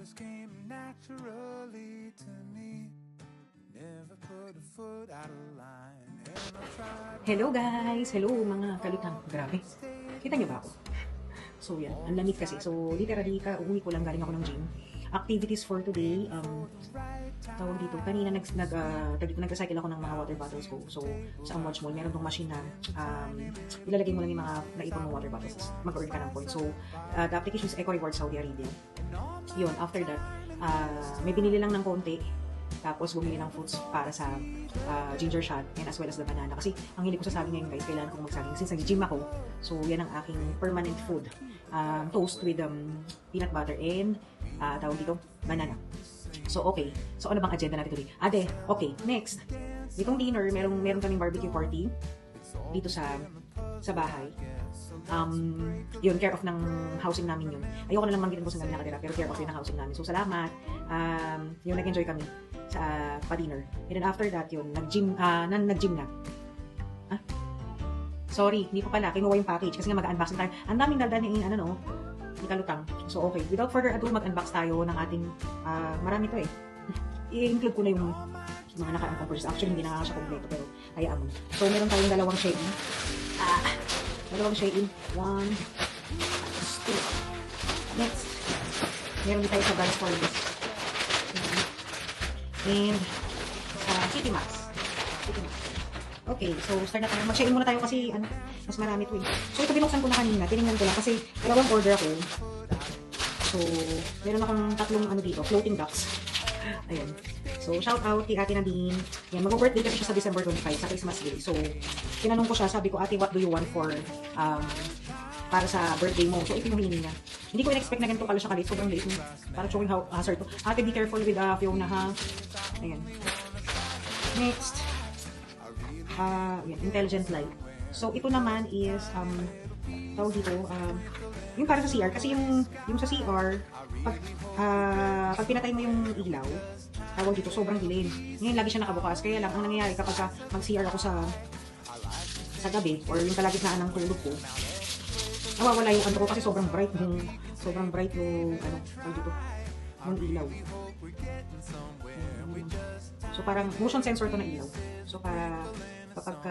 always came naturally to me. Never put a foot out of line. Hello guys! Hello mga kalutang. Grabe. Kita niyo ba ako? So yan, ang lamig kasi. So literally, uwi ko lang, galing ako ng gym. Activities for today, tawag dito, kanina nag-recycle ako ng mga water bottles ko. So sa Amwaj Mall, meron tong machine na ilalagay mo lang yung mga naipon mong water bottles. Mag-earn ka ng points. So the application is Eco Rewards Saudi Arabia. Yun, after that, may binili lang ng konti. Tapos bumili ng fruits para sa ginger shot and as well as the banana. Kasi ang hindi ko sa saging ngayon guys, kailangan kong magsaging. Since nag-gym ako, so yan ang aking permanent food. Toast with peanut butter and tawag dito, banana. So okay. So ano bang agenda natin today? Ade, okay. Next. Ditong dinner, meron kaming barbecue party dito sa bahay. Yun, care of ng housing namin yun. Ayoko na lang manggitin kung saan kami nakatira, pero care of yun ng housing namin. So salamat. Yun, nag-enjoy kami sa pa-dinner. And then after that, yun, nag-gym na. Sorry, hindi ko pala, kinuha yung package kasi nga mag-unboxing tayo. Ang daming daldanin, ni kalutang. So okay, without further ado, mag-unbox tayo ng ating, marami to eh. I-include ko na yung mga naka-unbox purchase. Actually, hindi na siya kompleto, pero hayaan mo. So meron tayong dalawang shade. Dalawang shade. 1, 2. Next, meron din tayo sa branch for this. And City Max. Okay, so start na tayo. Mag-shade muna tayo kasi mas marami ito eh. So ito binuksan ko na kanina. Tinignan ko lang kasi dalawang order ako. So meron akong tatlong dito, floating ducks. Ayan. So shout out kay Ate Nadine. Yan, mag-birthday kasi siya sa December 25 sa Christmas Day. So tinanong ko siya, sabi ko, Ate, what do you want for para sa birthday mo? So ito yung hiningi niya. Hindi ko in-expect na ganito pala siya kalit. Sobrang late. Para showing how hazard to. Ate, be careful with Fiona ha. Ayan. Next. Yan, intelligent light. So ito naman is tawag dito, yung para sa CR. Kasi yung sa CR, pag pinatay mo yung ilaw, tawag dito, sobrang dilim. Ngayon lagi siya nakabukas. Kaya lang, ang nangyayari kapag mag-CR ako sa gabi, or yung kalagitnaan ng tulog ko, nawawala yung ko kasi sobrang bright yung tawag dito, yung ilaw. So parang motion sensor to na ilaw. So para kapag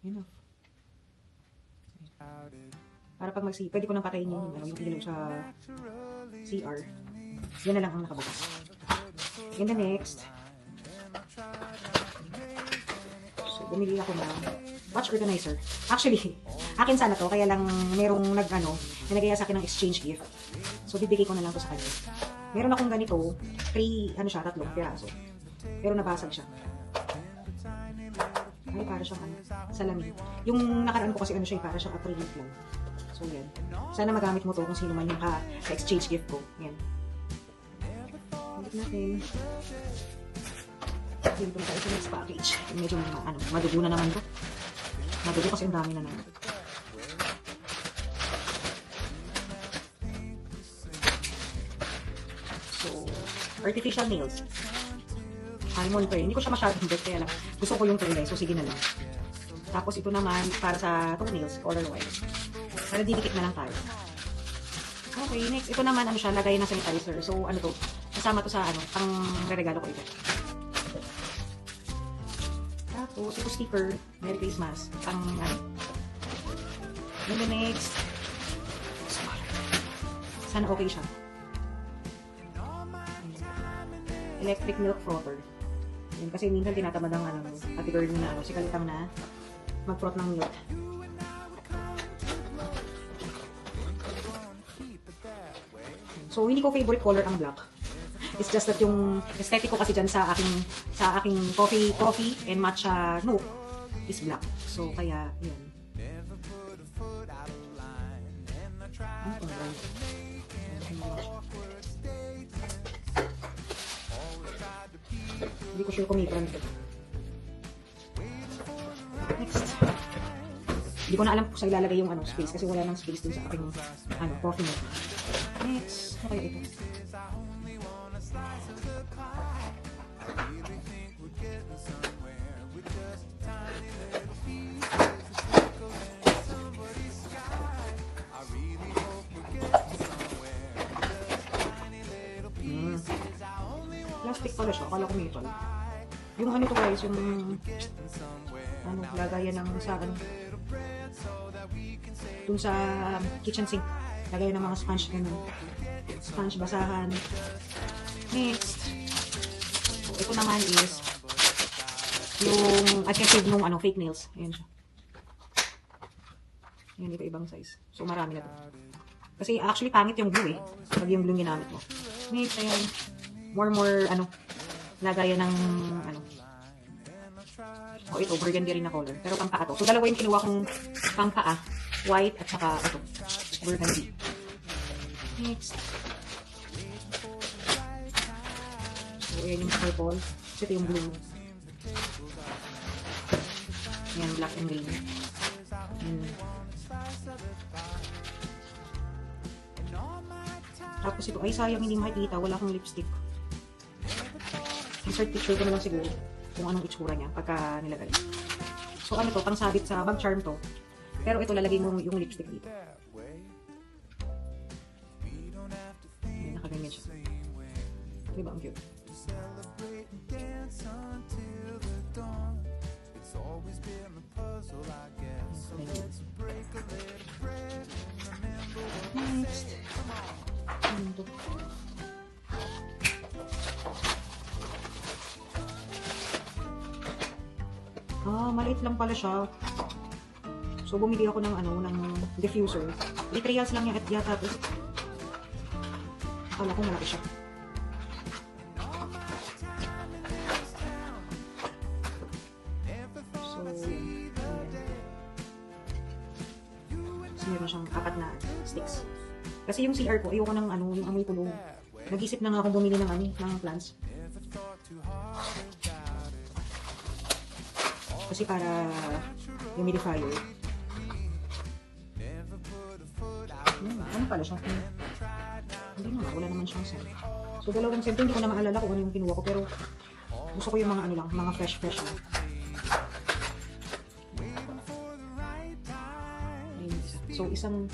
yun. Para pag pwede ko nang patayin yung ilaw sa CR. Yan na lang ang nakabukas. And the next, so bumili ako ng watch organizer. Actually, akin sana to, kaya lang merong nagaya sa akin ng exchange gift. So bibigay ko na lang to sa kanya. Meron akong ganito, tatlong piraso. Pero nabasag siya. Ay, para siyang salamin. Yung nakaraan ko kasi para siyang acrylic lang. So yan. Sana magamit mo to kung sino man yung ka-exchange gift ko. Yan. Balik natin. Dito na tayo sa next package. Medyo madugo na naman to. Madugo kasi ang dami na naman. So, artificial nails. Almond tray. Hindi ko siya masyadong bet, kaya lang gusto ko yung kulay. So, sige na lang. Tapos ito naman para sa toenails, color white. Para didikit na lang tayo. Okay, next. Ito naman, siya, lagay na sanitizer. So, to? Kasama to sa, pang re-regalo ko ito. Tapos, ito sticker. Merry Christmas. Pang, And then next. Sana okay siya. Electric milk frother. Yan, kasi minsan tinatamad ang ate girl na si Kalitang na mag-froth ng milk. So hindi ko favorite color ang black. It's just that yung aesthetic ko kasi dyan sa aking coffee and matcha milk is black. So kaya yun. Hindi ko sure kung may brand. Next. Hindi ko na alam kung saan ilalagay yung space kasi wala nang space dun sa aking coffee milk. Next. Ano kaya ito? pala siya. Akala ko metal. Yung ano to guys, yung ano, lagayan ng sa ano, dun sa kitchen sink. Lagayan ng mga sponge ganun. Sponge, basahan. Next. So, ito naman is yung adhesive nung ano, fake nails. Ayan siya. Ayan, iba-ibang size. So, marami na to. Kasi actually, pangit yung glue eh. Pag yung glue ginamit mo. Next, ayan. More, ano, lagayan ng, ano. O, ito, burgundy rin na color. Pero pang-paa to. So, dalawa yung kinuha kong pang-paa. White at saka, ito, burgundy. Next. So, ayan yung purple. So, ito yung blue. Ayan, black and green. Tapos ito, ay sayang hindi makikita, wala akong lipstick. Insert picture ko na lang siguro kung anong itsura niya pagka nilagay. So ano to, pang sabit sa bag charm to. Pero ito, lalagay mo yung lipstick dito. Ayan, nakaganyan siya. Diba ang cute? Next. Ano to? Maliit lang pala siya. So, bumili ako ng ano, ng diffuser. 3 reals lang yan at yata to. Akala ko malaki siya. So, ayan. So, meron siyang 4 na sticks. Kasi yung CR ko, ayoko ng ano, yung amoy kulong. Nag-isip na nga akong bumili ng ano, ng plants. Kasi para humidifier. Ano pala siya? Hindi naman, wala naman siyang scent. So, dalawang scent. Hindi ko na maalala kung ano yung kinuha ko. Pero, gusto ko yung mga ano lang, mga fresh lang. Ayun, isa. So, isang...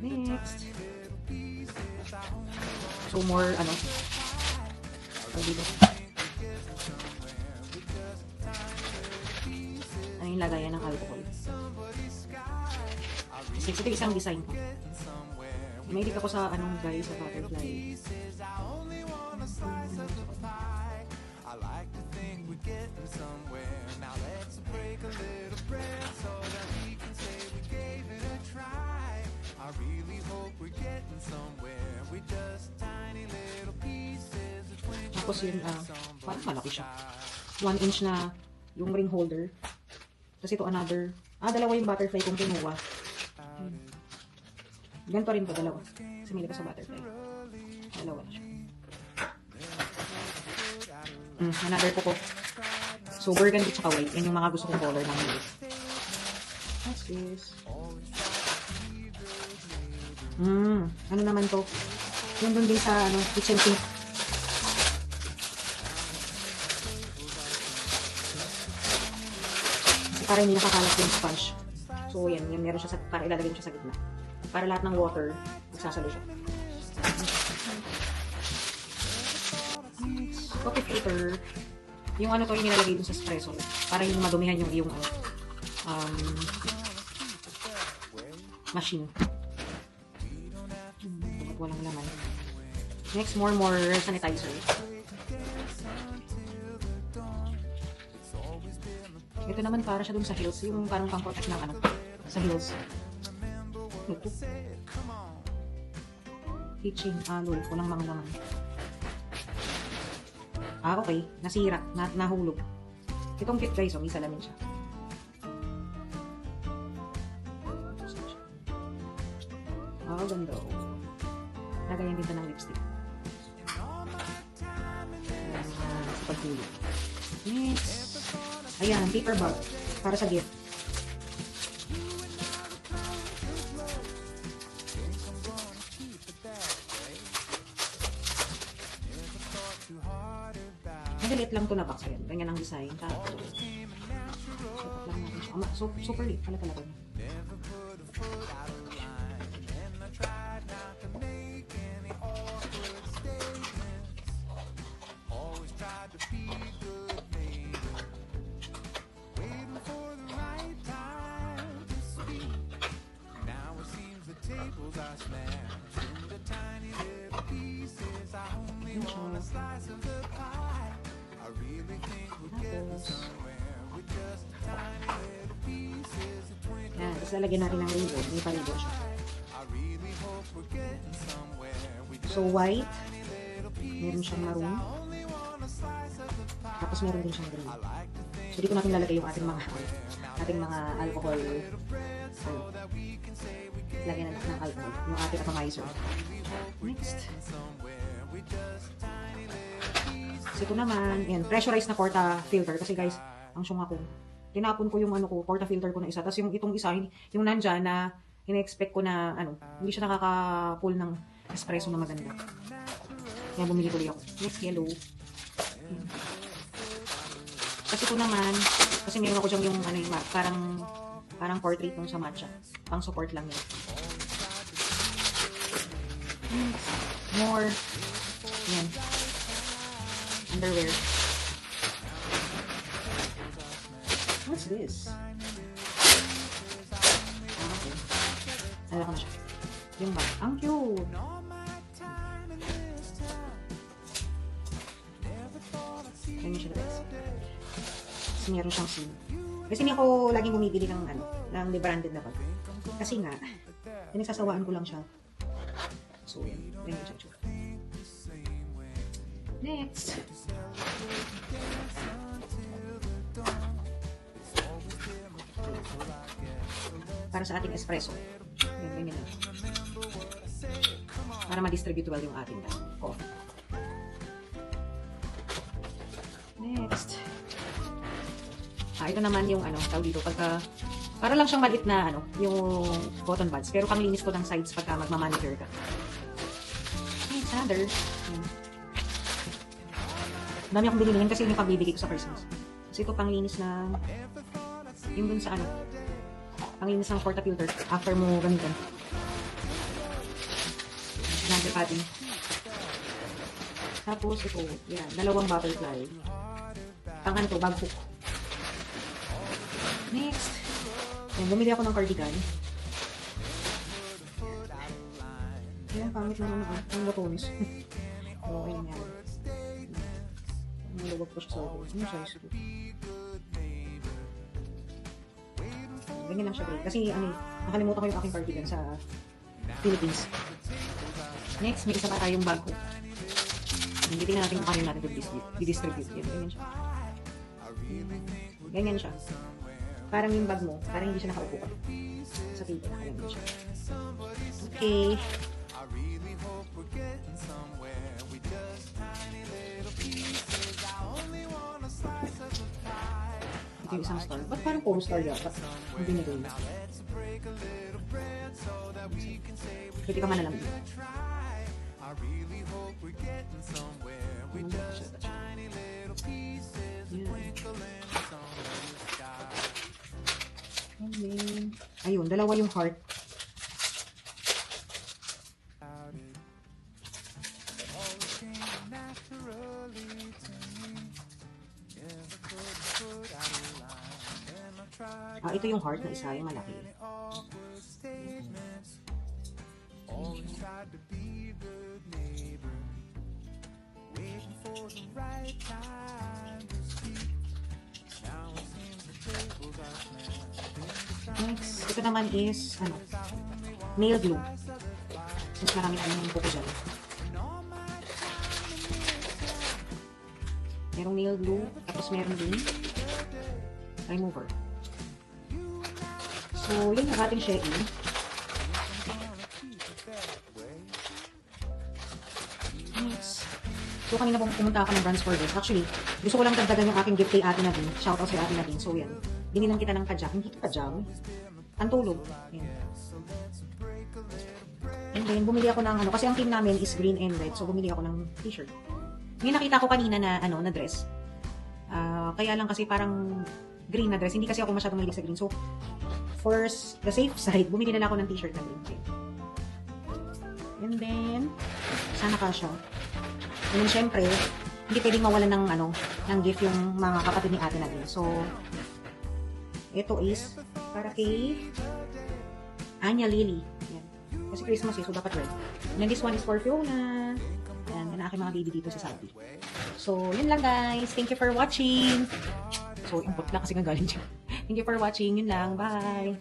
next. So, more, ano, dito. Ano yung lagayan ng alcohol. Kasi ito isang design ko. Mahilig ako sa, anong guys, sa butterfly. Tapos yun, parang malaki siya. 1 inch na yung ring holder. Tapos ito another. Dalawa yung butterfly kong kinuha. Ganito rin to, dalawa. Kasi may sa butterfly. Dalawa na siya. Another po ko. So, burgundy tsaka white. Yan yung mga gusto kong color ng nilip. What's this? Ano naman to? Yun dun din sa ano, kitchen sink. Para hindi nakakalat yung sponge. So, yan. Yan meron siya sa, para ilalagay mo siya sa gitna. Para lahat ng water, magsasalo siya. Coffee filter. Yung ano to, yung nilalagay dun sa espresso. Para yung madumihan yung iyong ano, machine. Walang laman. Next, more sanitizer. Ito naman para siya dun sa heels. Yung parang pang-protect ng ano, sa heels. Ito. Kitchen. Lol. Walang mga laman. Okay. Nasira. Nahulog. Itong kit guys, may salamin siya. Ganda. Lagayan dito ng lipstick. Sa pagtulog. Next. Ayan, paper bag. Para sa gift. Maliit lang to na box. Ayan, ganyan ang design. Tapos, sukat lang natin siya. Super liit pala talaga. Tapos lalagyan natin ng ribbon. May pa-ribbon siya. So, white. Meron siyang maroon. Tapos meron din siyang green. So, dito natin lalagay yung ating mga alcohol. Lagyan natin ng alcohol. Yung ating atomizer. Next. So, ito naman. Yan, pressurized na portafilter. Kasi guys, ang syong ako. Tinapon ko yung portafilter ko na isa. Tapos yung itong isa, yung nandyan na ina-expect ko na, hindi siya nakaka-pull ng espresso na maganda. Kaya bumili ko ako. Next, yellow. Kasi ito naman, kasi meron ako dyan yung, parang portrait nung sa matcha. Pang support lang yun. More. Yan. Underwear. What's this? Okay. Alam ko na siya. Yung bag. Ang cute! Ganyan siya guys. Kasi meron siyang seal. Kasi hindi ako laging bumibili ng branded na bag. Kasi nga, pinagsasawaan ko lang siya. So, yan. Ganyan siya. Next. Para sa ating espresso. Ganyan lang. Para ma-distribute well yung ating coffee. Next. Ito naman yung tawag dito para lang siyang maliit na yung cotton buds, pero panglinis ko ng sides pagka magmamanicure ka. Next, another. Dami akong binili kasi yun yung pagbibigay ko sa Christmas. Kasi ito panglinis na yung dun sa panglinis ng portafilter after mo gamitan. Another padding. Tapos ito, yan, dalawang butterfly. Pang to, bag hook. Next. Yan, bumili ako ng cardigan. Ayan, pangit naman ang botones. Okay na yan. Nalawag pa siya sa ako. Ano size ito? Ganyan lang siya, great. Kasi, nakalimutan ko yung aking cardigan sa Philippines. Next, may isa pa tayong bag hook. Hindi tingnan natin kung kaya natin i-distribute. Yan, ganyan siya. Ganyan siya. Parang yung bag mo, parang hindi siya nakaupo ka. Sa table, nakalangan siya. Okay. Ito yung isang star. Ba't parang puro star yata? Hindi na doon. Pwede ka man alam dito. Ayun, dalawa yung heart. Ito yung heart na isa, yung malaki. Next, ito naman is, nail glue. Mas marami yung buko dyan. Merong nail glue, tapos meron din remover. So, yun yung ating share-in. Next. So, kanina pumunta ako ng Brands for this. Actually, gusto ko lang dagdagan yung aking gift kay Ate Nadine. Shoutout sa Ate Nadine. So, yan. Binilang kita ng kajam. Hindi ito kajam. Antulog. Yan. And then, bumili ako ng kasi ang team namin is green and red. So, bumili ako ng t-shirt. Yung nakita ko kanina na, na dress. Kaya lang kasi parang green na dress. Hindi kasi ako masyadong mahilig sa green. So, for the safe side, bumili na lang ako ng t-shirt na green. And then, sana kasha. And then, syempre, hindi pwedeng mawalan ng gift yung mga kapatid ni Ate Nadine. So, ito is para kay Anya Lily. Yan. Kasi Christmas so dapat red. And then this one is for Fiona. Yan, yan aking mga baby dito sa Saudi. So, yun lang guys. Thank you for watching. So, import lang kasi nga galing dyan. Thank you for watching. Yun lang. Bye!